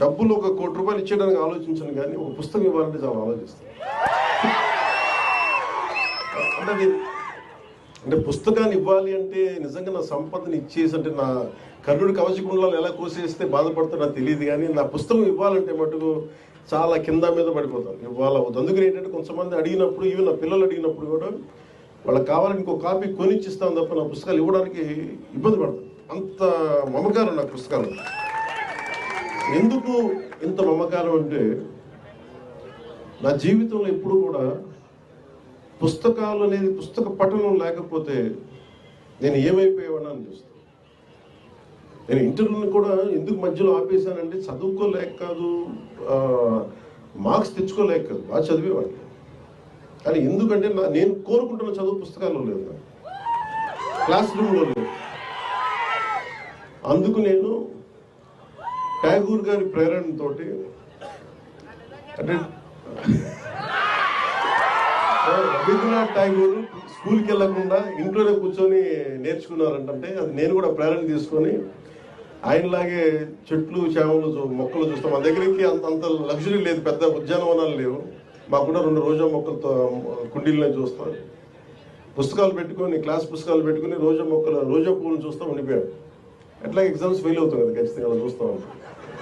డబ్బులు ఒక ₹1,00,00,000 ఇచ్చేయడానికి ఆలోచించను, కానీ ఒక పుస్తకం ఇవ్వాలంటే చాలా ఆలోచిస్తాను. అంటే పుస్తకాన్ని ఇవ్వాలి అంటే నిజంగా నా సంపదను ఇచ్చేసి, అంటే నా కర్ణుడి కవచకుండలాలు ఎలా కోసేస్తే బాధపడతాడో నాకు తెలియదు, కానీ నా పుస్తకం ఇవ్వాలంటే మటుకు చాలా కింద మీద పడిపోతాను, ఇవ్వాలవుతుంది. అందుకని ఏంటంటే కొంతమంది అడిగినప్పుడు, ఈవెన్ నా పిల్లలు అడిగినప్పుడు కూడా వాళ్ళకి కావాలని ఇంకో కాపీ కొనిచ్చిస్తాను తప్ప నా పుస్తకాలు ఇవ్వడానికి ఇబ్బంది పడతాను. అంత మమకారం నా పుస్తకాలు. ఎందుకు ఇంత మమకారం అంటే, నా జీవితంలో ఎప్పుడు కూడా పుస్తకాలు అనేది, పుస్తక పఠనం లేకపోతే నేను ఏమైపోయేవాడిని అని చూస్తాను. నేను ఇంటర్వ్యూని కూడా ఎందుకు మధ్యలో ఆపేశానంటే, చదువుకోలేక కాదు, మార్క్స్ తెచ్చుకోలేక కాదు, బాగా చదివేవాడిని. కానీ ఎందుకంటే నేను కోరుకుంటున్న చదువు పుస్తకాల్లో లేదు, క్లాస్ రూమ్లో లేదు. అందుకు నేను ట్యాగూర్ గారి ప్రేరణతోటి, అంటే రవీంద్రనాథ్ ఠాగూర్ స్కూల్కి వెళ్ళకుండా ఇంట్లోనే కూర్చొని నేర్చుకున్నారంటే, అది నేను కూడా ప్రేరణ తీసుకొని ఆయనలాగే చెట్లు చేమలు మొక్కలు చూస్తాం. మన దగ్గరికి అంత లగ్జరీ లేదు, పెద్ద ఉద్యానవనాలు లేవు. మాకుండా 2 రోజా మొక్కలతో కుండీలనే చూస్తాం. పుస్తకాలు పెట్టుకొని, క్లాస్ పుస్తకాలు పెట్టుకుని రోజా పువ్వులను చూస్తూ ఉండిపోయాడు. ఎట్లా ఎగ్జామ్స్ ఫెయిల్ అవుతుంది కదా, ఖచ్చితంగా చూస్తాం.